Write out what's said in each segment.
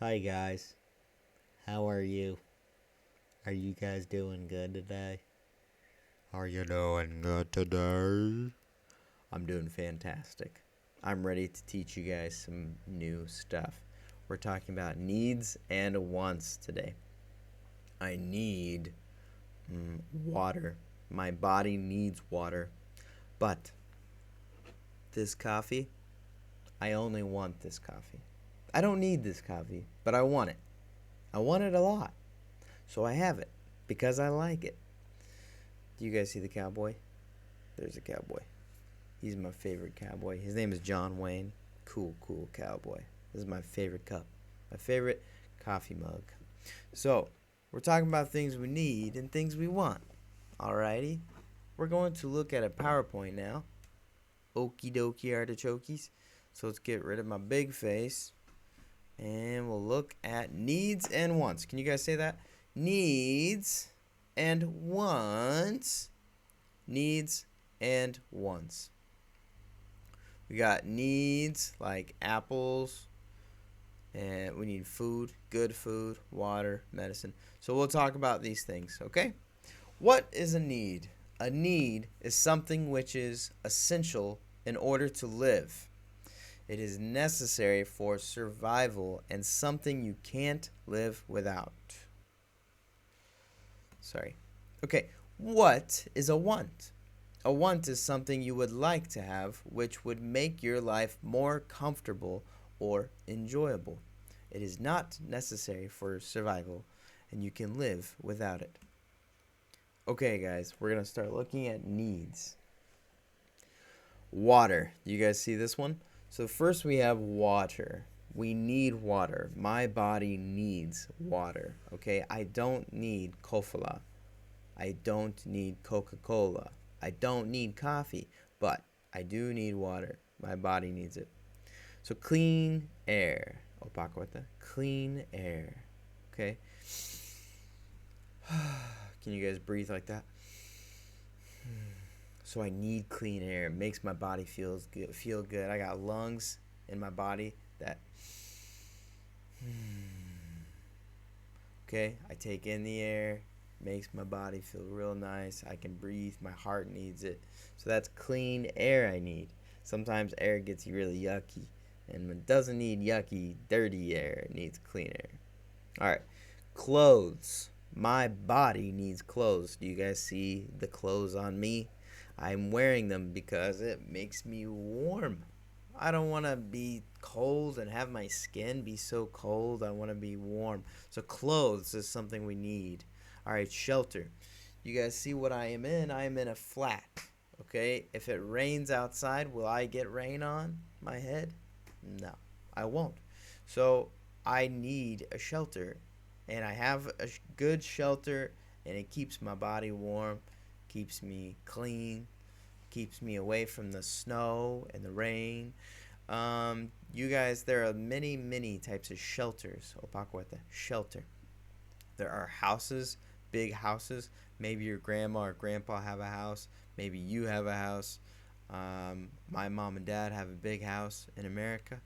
Hi guys, how are you? Are you guys doing good today? Are you doing good today? I'm doing fantastic. I'm ready to teach you guys some new stuff. We're talking about needs and wants today. I need water. My body needs water. But this coffee, I only want this coffee. I don't need this coffee, but I want it. I want it a lot. So I have it because I like it. Do you guys see the cowboy? There's a cowboy. He's my favorite cowboy. His name is John Wayne. Cool, cool cowboy. This is my favorite cup. My favorite coffee mug. So, we're talking about things we need and things we want. Alrighty? We're going to look at a PowerPoint now. Okie dokie artichokes. So, let's get rid of my big face. And we'll look at needs and wants. Can you guys say that? Needs and wants. Needs and wants. We got needs like apples, and we need food, good food, water, medicine. So we'll talk about these things, okay? What is a need? A need is something which is essential in order to live. It is necessary for survival and something you can't live without. Sorry. Okay, what is a want? A want is something you would like to have, which would make your life more comfortable or enjoyable. It is not necessary for survival, and you can live without it. Okay, guys, we're going to start looking at needs. Water. You guys see this one? So first we have water. We need water. My body needs water. Okay, I don't need Coca-Cola. I don't need Coca-Cola. I don't need coffee, but I do need water. My body needs it. So clean air. Clean air. Okay. Can you guys breathe like that? So I need clean air. It makes my body feel good. I got lungs in my body that okay, I take in the air, makes my body feel real nice. I can breathe. My heart needs it. So that's clean air I need. Sometimes air gets really yucky, and it doesn't need yucky, dirty air. It needs clean air. All right, clothes. My body needs clothes. Do you guys see the clothes on me? I'm wearing them because it makes me warm. I don't want to be cold and have my skin be so cold. I want to be warm. So clothes is something we need. All right, shelter. You guys see what I am in? I am in a flat. Okay, if it rains outside, will I get rain on my head? No, I won't. So I need a shelter, and I have a good shelter, and it keeps my body warm, keeps me clean, keeps me away from the snow and the rain. You guys, there are many, many types of shelters. Shelter. There are houses, big houses. Maybe your grandma or grandpa have a house. Maybe you have a house. My mom and dad have a big house in America.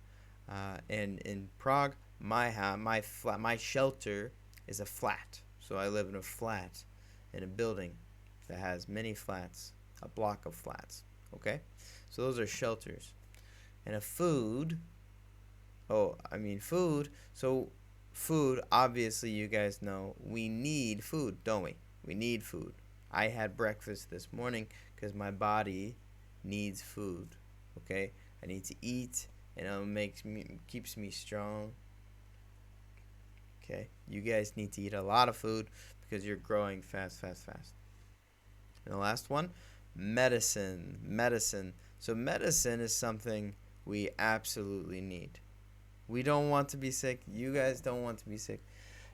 And in Prague, my shelter is a flat. So I live in a flat, in a building that has many flats, a block of flats. Okay, so those are shelters. And a food. Food. So food, obviously, you guys know we need food, don't we? We need food. I had breakfast this morning because my body needs food. Okay, I need to eat, and it keeps me strong. Okay, you guys need to eat a lot of food because you're growing fast, fast, fast. And the last one, medicine. Medicine. So medicine is something we absolutely need. We don't want to be sick. You guys don't want to be sick.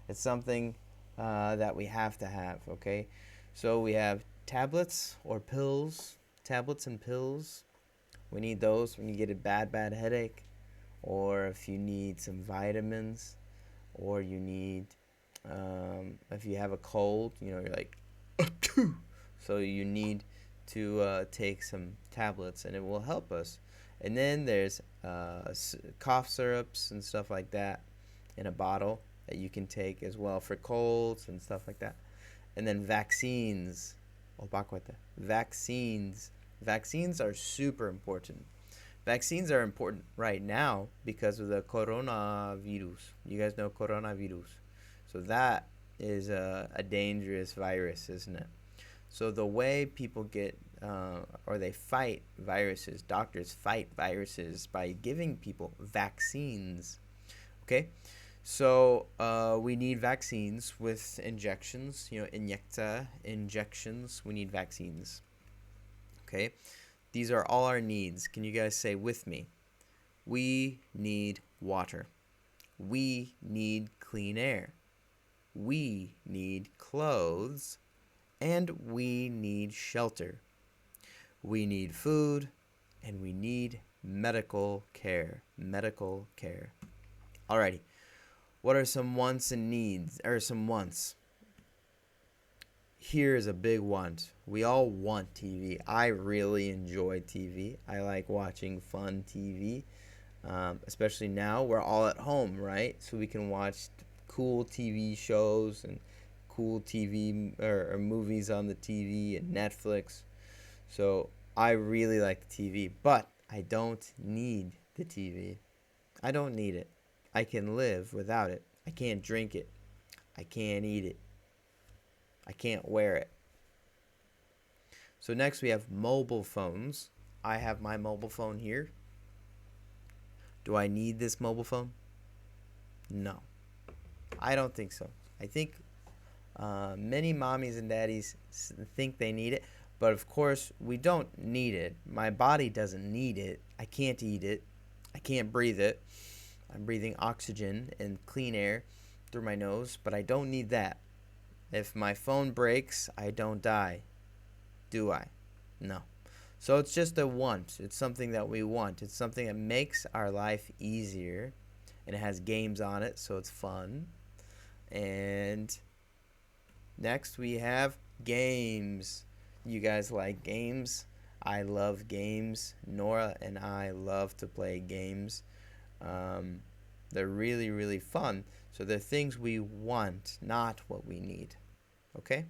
It's something that we have to have, okay? So we have tablets or pills. Tablets and pills. We need those when you get a bad, bad headache, or if you need some vitamins, or you need, if you have a cold, you're like, so you need to take some tablets, and it will help us. And then there's cough syrups and stuff like that. in a bottle that you can take as well for colds and stuff like that. And then vaccines. Vaccines. Vaccines are super important. Vaccines are important right now because of the coronavirus. You guys know coronavirus. So that is a dangerous virus, isn't it? So the way people get, or they fight viruses, doctors fight viruses by giving people vaccines. Okay? So we need vaccines with injections, injections. We need vaccines. Okay? These are all our needs. Can you guys say with me? We need water. We need clean air. We need clothes. And we need shelter. We need food. And we need medical care. Medical care. Alrighty. What are some wants and needs, or some wants? Here's a big want. We all want TV. I really enjoy TV. I like watching fun TV, especially now we're all at home, right? So we can watch cool TV shows and cool TV or movies on the TV and Netflix. So I really like the TV, but I don't need the TV. I don't need it. I can live without it. I can't drink it. I can't eat it. I can't wear it. So next we have mobile phones. I have my mobile phone here. Do I need this mobile phone? No. I don't think so. I think many mommies and daddies think they need it, but of course we don't need it. My body doesn't need it. I can't eat it. I can't breathe it. I'm breathing oxygen and clean air through my nose, but I don't need that. If my phone breaks, I don't die. Do I? No. So it's just a want. It's something that we want. It's something that makes our life easier. And it has games on it, so it's fun. And next we have games. You guys like games? I love games. Nora and I love to play games. They're really, really fun. So they're things we want, not what we need. Okay?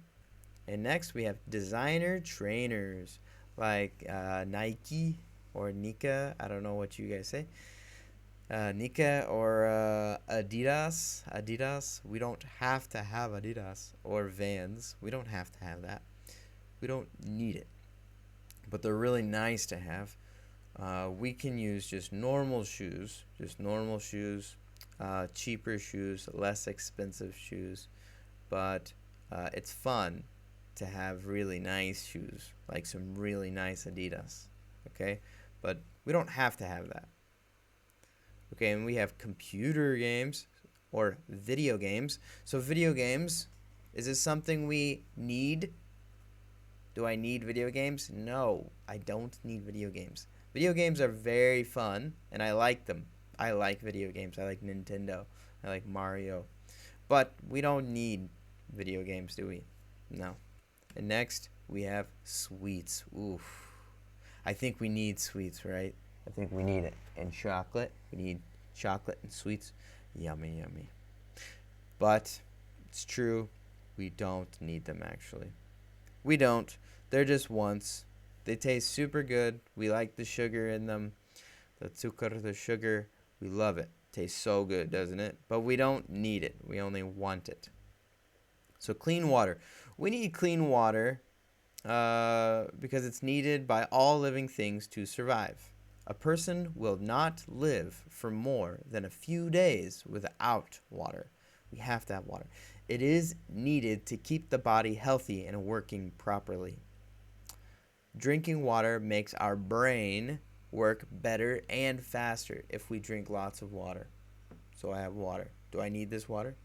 And next we have designer trainers like Nike or Nika. I don't know what you guys say. Nika or Adidas. Adidas. We don't have to have Adidas. Or Vans. We don't have to have that. We don't need it. But they're really nice to have. We can use just normal shoes, cheaper shoes, less expensive shoes, but it's fun to have really nice shoes, like some really nice Adidas, okay? But we don't have to have that. Okay, and we have computer games or video games. So video games, is this something we need? Do I need video games? No, I don't need video games. Video games are very fun, and I like them. I like video games. I like Nintendo. I like Mario. But we don't need video games, do we? No. And next, we have sweets. Oof. I think we need sweets, right? I think we need it. And chocolate. We need chocolate and sweets. Yummy, yummy. But it's true, we don't need them, actually. We don't. They're just wants. They taste super good. We like the sugar in them. The azúcar, the sugar. We love it. Tastes so good, doesn't it? But we don't need it. We only want it. So clean water. We need clean water because it's needed by all living things to survive. A person will not live for more than a few days without water. We have to have water. It is needed to keep the body healthy and working properly. Drinking water makes our brain work better and faster if we drink lots of water. So I have water. Do I need this water?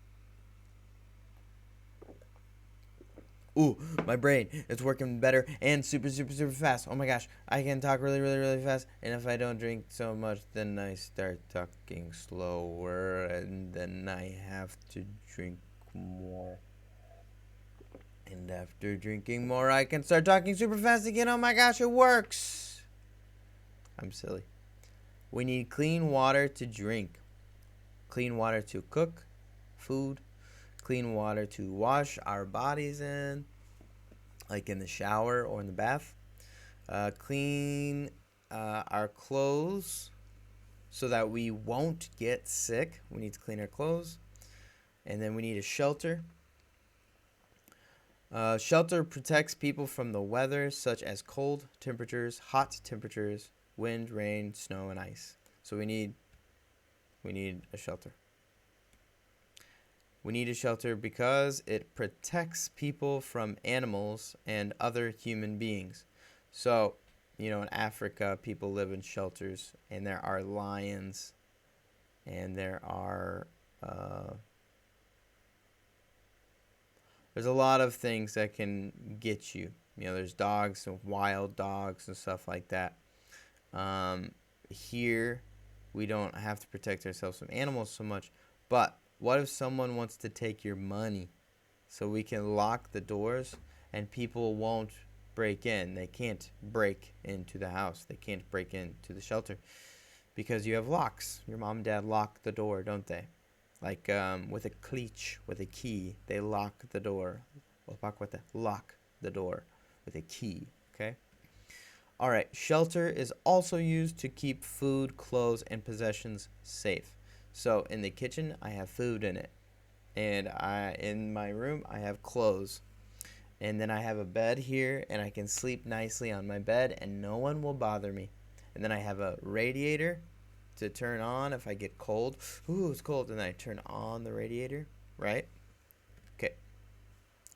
Ooh, my brain is working better and super fast. Oh my gosh, I can talk really fast. And if I don't drink so much, then I start talking slower. And then I have to drink more. And after drinking more, I can start talking super fast again. Oh my gosh, it works. I'm silly. We need clean water to drink. clean water to cook food, clean water to wash our bodies in, like in the shower or in the bath, clean our clothes so that we won't get sick. We need to clean our clothes. And then we need a shelter. Shelter protects people from the weather, such as cold temperatures, hot temperatures, wind, rain, snow, and ice. So we need a shelter. We need a shelter because it protects people from animals and other human beings. So, in Africa, people live in shelters, and there are lions, and there's a lot of things that can get you. There's dogs and wild dogs and stuff like that. Here, we don't have to protect ourselves from animals so much, but what if someone wants to take your money? So we can lock the doors and people won't break in. They can't break into the house. They can't break into the shelter because you have locks. Your mom and dad lock the door, don't they? Like with a cleach, with a key, they lock the door. Lock the door with a key, okay? All right, shelter is also used to keep food, clothes, and possessions safe. So in the kitchen, I have food in it. And in my room, I have clothes. And then I have a bed here, and I can sleep nicely on my bed, and no one will bother me. And then I have a radiator to turn on if I get cold. Ooh, it's cold. And then I turn on the radiator, right? Okay.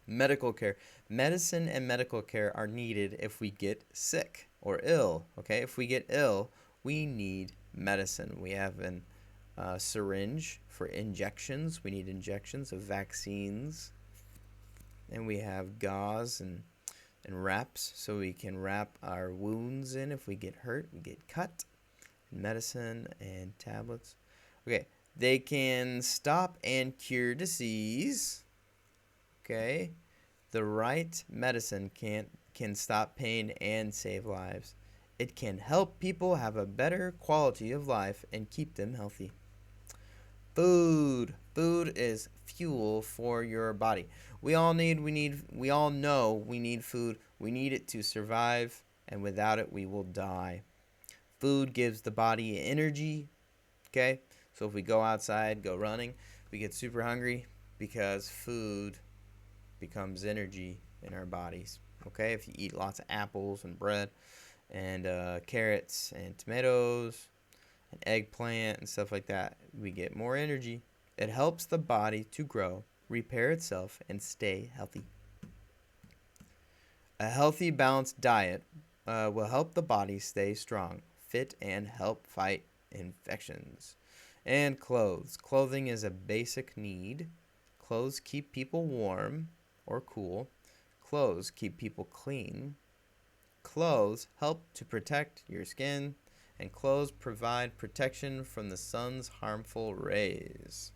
Medical care. Medicine and medical care are needed if we get sick or ill, okay? If we get ill, we need medicine. We have a syringe for injections. We need injections of vaccines. And we have gauze and wraps so we can wrap our wounds in if we get hurt, we get cut. Medicine and tablets. Okay, they can stop and cure disease. Okay, the right medicine can stop pain and save lives. It can help people have a better quality of life and keep them healthy. Food. Food is fuel for your body. We all know we need food. We need it to survive, and without it we will die. Food gives the body energy, okay? So if we go outside, go running, we get super hungry because food becomes energy in our bodies, okay? If you eat lots of apples and bread and carrots and tomatoes and eggplant and stuff like that, we get more energy. It helps the body to grow, repair itself, and stay healthy. A healthy, balanced diet will help the body stay strong, fit, and help fight infections. And clothes. Clothing is a basic need. Clothes keep people warm or cool. Clothes keep people clean. Clothes help to protect your skin, and clothes provide protection from the sun's harmful rays.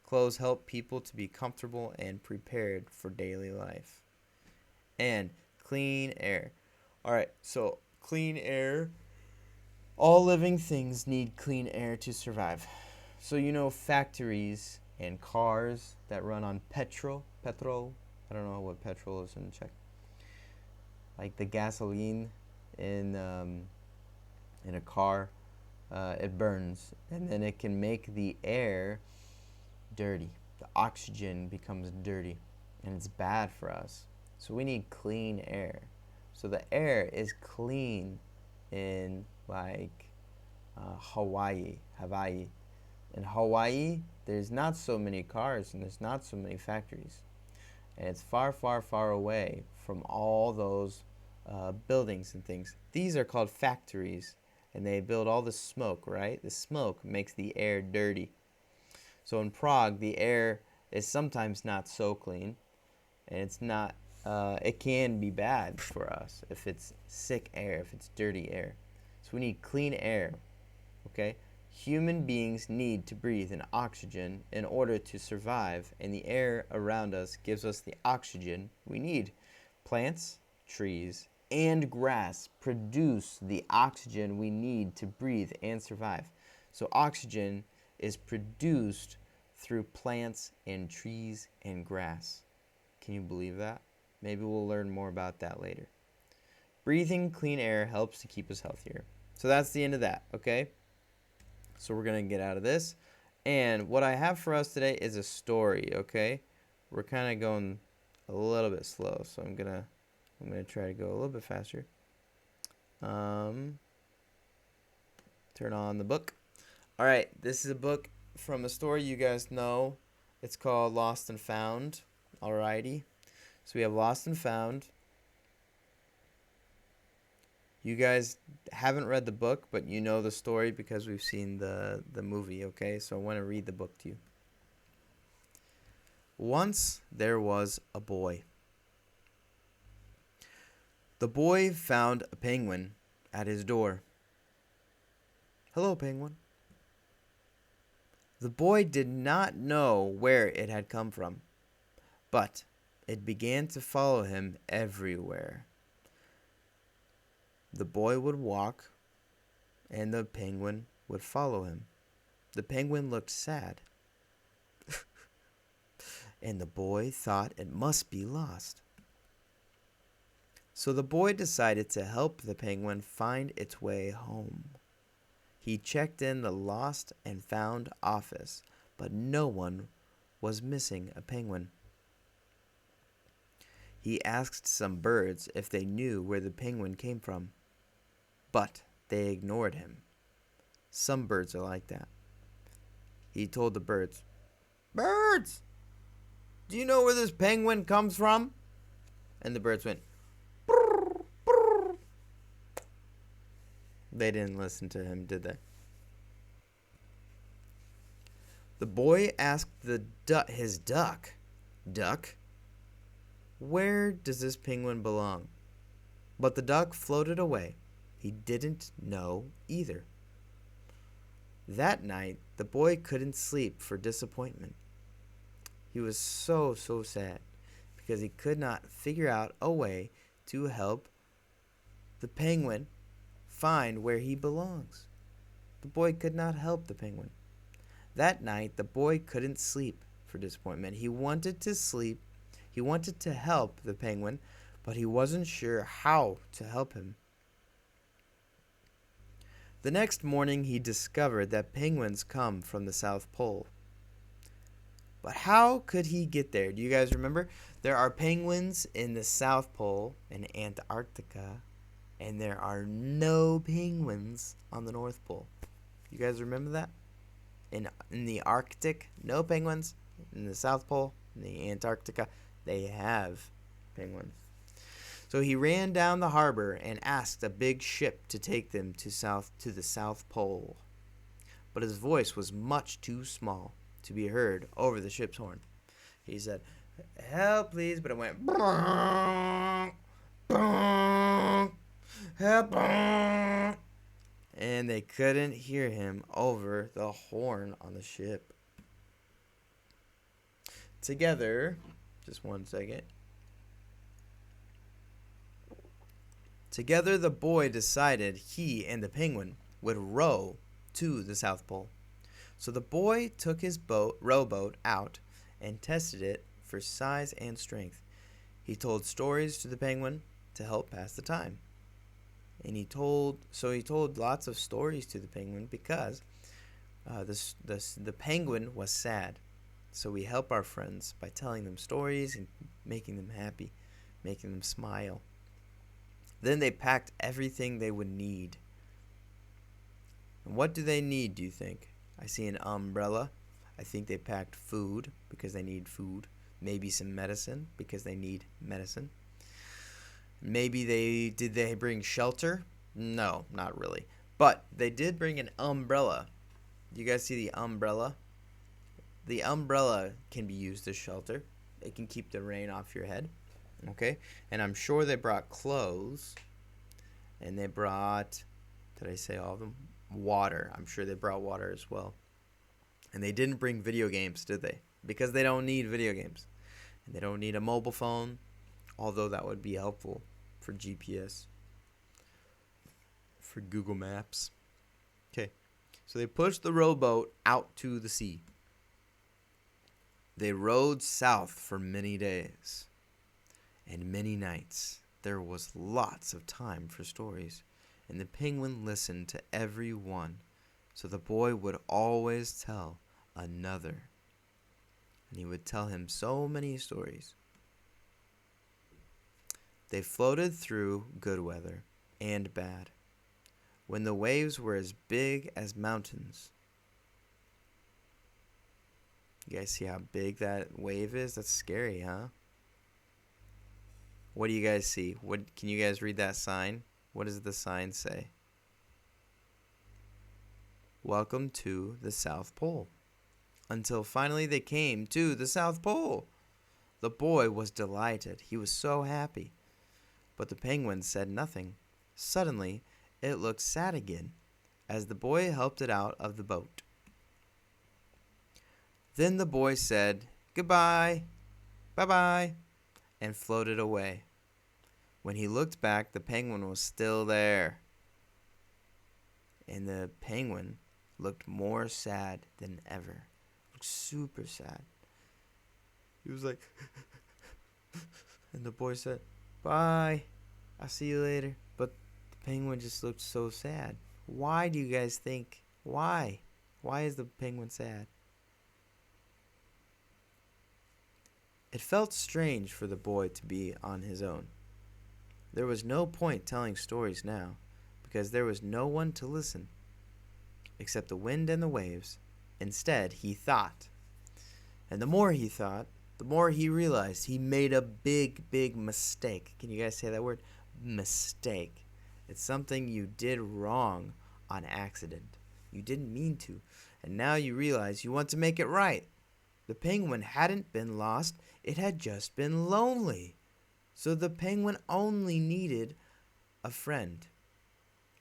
Clothes help people to be comfortable and prepared for daily life. And clean air. All right, so clean air. All living things need clean air to survive. So factories and cars that run on petrol. I don't know what petrol is in Czech. Like the gasoline in a car, it burns, and then it can make the air dirty. The oxygen becomes dirty, and it's bad for us. So we need clean air. So the air is clean in like Hawaii. In Hawaii, there's not so many cars and there's not so many factories. And it's far, far, far away from all those buildings and things. These are called factories, and they build all the smoke, right? The smoke makes the air dirty. So in Prague, the air is sometimes not so clean, and it's not. It can be bad for us if it's sick air, if it's dirty air. So we need clean air, okay? Human beings need to breathe in oxygen in order to survive, and the air around us gives us the oxygen we need. Plants, trees, and grass produce the oxygen we need to breathe and survive. So oxygen is produced through plants and trees and grass. Can you believe that? Maybe we'll learn more about that later. Breathing clean air helps to keep us healthier. So that's the end of that, okay? So we're going to get out of this. And what I have for us today is a story, okay? We're kind of going a little bit slow, so I'm going to try to go a little bit faster. Turn on the book. All right, this is a book from a story you guys know. It's called Lost and Found. Alrighty. So we have Lost and Found. You guys haven't read the book, but you know the story because we've seen the movie, okay? So I want to read the book to you. Once there was a boy. The boy found a penguin at his door. Hello, penguin. The boy did not know where it had come from, but it began to follow him everywhere. The boy would walk, and the penguin would follow him. The penguin looked sad, and the boy thought it must be lost. So the boy decided to help the penguin find its way home. He checked in the lost and found office, but no one was missing a penguin. He asked some birds if they knew where the penguin came from, but they ignored him. Some birds are like that. He told the birds, "Birds, do you know where this penguin comes from?" And the birds went, "Brr, brr." They didn't listen to him, did they? The boy asked his duck, "Duck, where does this penguin belong?" But the duck floated away. He didn't know either. That night, the boy couldn't sleep for disappointment. He was so sad because he could not figure out a way to help the penguin find where he belongs. The boy could not help the penguin. That night, the boy couldn't sleep for disappointment. He wanted to sleep. He wanted to help the penguin, but he wasn't sure how to help him. The next morning, he discovered that penguins come from the South Pole. But how could he get there? Do you guys remember? There are penguins in the South Pole in Antarctica, and there are no penguins on the North Pole. You guys remember that? In the Arctic, no penguins. In the South Pole, in the Antarctica, they have penguins. So he ran down the harbor and asked a big ship to take them to the South Pole. But his voice was much too small to be heard over the ship's horn. He said, "Help, please," but it went, "Bonk, bonk, help, bonk." And they couldn't hear him over the horn on the ship. Together, just one second. Together, the boy decided he and the penguin would row to the South Pole. So the boy took his rowboat out and tested it for size and strength. He told stories to the penguin to help pass the time. And he told lots of stories to the penguin because the penguin was sad. So we help our friends by telling them stories and making them happy, making them smile. Then they packed everything they would need. And what do they need, do you think? I see an umbrella. I think they packed food because they need food. Maybe some medicine because they need medicine. Maybe they bring shelter? No, not really. But they did bring an umbrella. You guys see the umbrella? The umbrella can be used as shelter. It can keep the rain off your head. Okay? And I'm sure they brought clothes. And they brought, did I say all of them? Water. I'm sure they brought water as well. And they didn't bring video games, did they? Because they don't need video games. And they don't need a mobile phone, although that would be helpful for GPS, for Google Maps. Okay. So they pushed the rowboat out to the sea. They rowed south for many days and many nights. There was lots of time for stories, and the penguin listened to every one. So the boy would always tell another, and he would tell him so many stories. They floated through good weather and bad, when the waves were as big as mountains. You guys see how big that wave is? That's scary, huh? What do you guys see? What can you guys read that sign? What does the sign say? Welcome to the South Pole. Until finally they came to the South Pole. The boy was delighted. He was so happy. But the penguin said nothing. Suddenly, it looked sad again as the boy helped it out of the boat. Then the boy said, "Goodbye, bye-bye," and floated away. When he looked back, the penguin was still there. And the penguin looked more sad than ever. Looked super sad. He was like, and the boy said, "Bye, I'll see you later." But the penguin just looked so sad. Why do you guys think? Why? Why is the penguin sad? It felt strange for the boy to be on his own. There was no point telling stories now, because there was no one to listen, except the wind and the waves. Instead, he thought. And the more he thought, the more he realized he made a big, big mistake. Can you guys say that word? Mistake. It's something you did wrong on accident. You didn't mean to. And now you realize you want to make it right. The penguin hadn't been lost. It had just been lonely. So the penguin only needed a friend.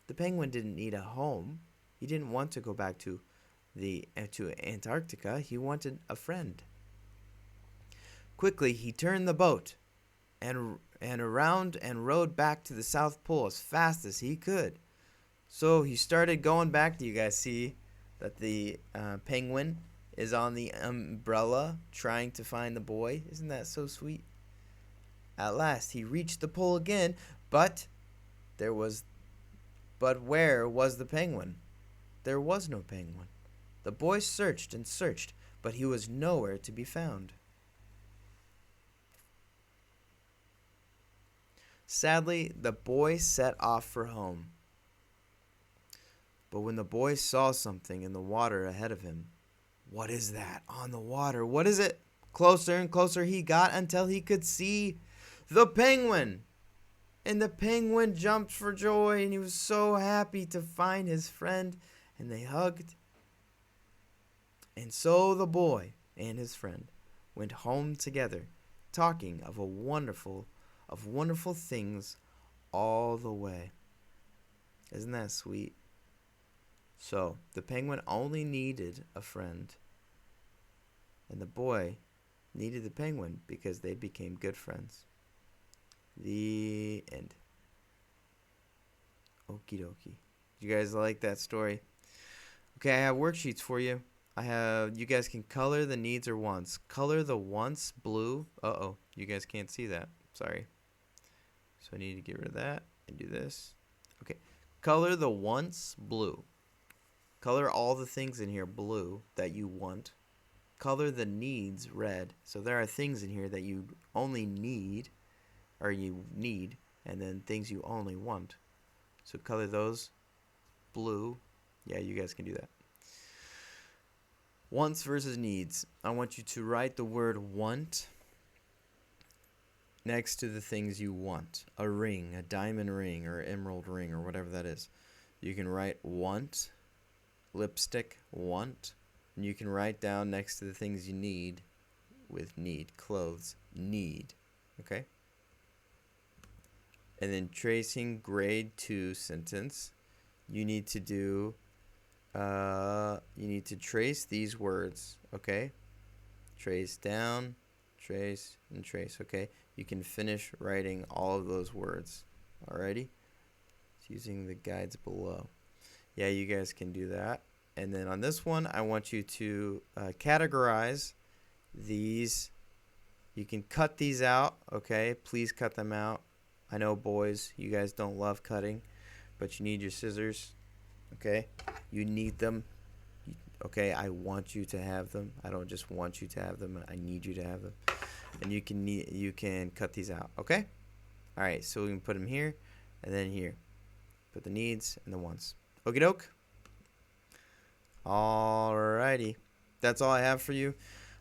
The penguin didn't need a home. He didn't want to go back to Antarctica. He wanted a friend. Quickly, he turned the boat and around and rowed back to the South Pole as fast as he could. So he started going back. Do you guys see that the penguin is on the umbrella trying to find the boy? Isn't that so sweet? At last, he reached the pole again, but where was the penguin? There was no penguin. The boy searched and searched, but he was nowhere to be found. Sadly, the boy set off for home. But when the boy saw something in the water ahead of him, what is that on the water? What is it? Closer and closer he got until he could see the penguin. And the penguin jumped for joy, and he was so happy to find his friend, and they hugged. And so the boy and his friend went home together, talking of wonderful things all the way. Isn't that sweet? So, the penguin only needed a friend, and the boy needed the penguin because they became good friends. The end. Okie dokie. You guys like that story? Okay, I have worksheets for you. You guys can color the needs or wants. Color the wants blue. Uh-oh, you guys can't see that. Sorry. So I need to get rid of that and do this. Okay, color the wants blue. Color all the things in here blue that you want. Color the needs red. So there are things in here that you only need, and then things you only want. So color those blue. Yeah, you guys can do that. Wants versus needs. I want you to write the word want next to the things you want. A ring, a diamond ring, or emerald ring, or whatever that is. You can write want, lipstick, want, and you can write down next to the things you need with need, clothes, need, okay? And then tracing grade 2 sentence, you need to trace these words, okay? Trace down, trace, and trace, okay? You can finish writing all of those words, alrighty? It's using the guides below. Yeah, you guys can do that. And then on this one, I want you to categorize these. You can cut these out, okay? Please cut them out. I know, boys, you guys don't love cutting, but you need your scissors, okay? You need them, okay? I want you to have them. I don't just want you to have them. I need you to have them. And you can cut these out, okay? All right, so we can put them here and then here. Put the needs and the wants. Okie doke. Alrighty, that's all I have for you.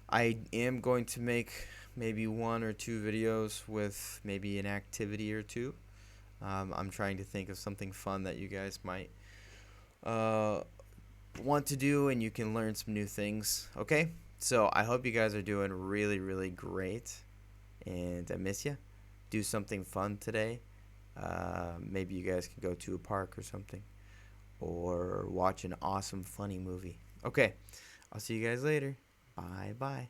I am going to make maybe 1 or 2 videos with maybe an activity or two. I'm trying to think of something fun that you guys might want to do, and you can learn some new things. Okay, so I hope you guys are doing really, really great, and I miss you. Do something fun today. Maybe you guys can go to a park or something, or watch an awesome, funny movie. Okay, I'll see you guys later. Bye-bye.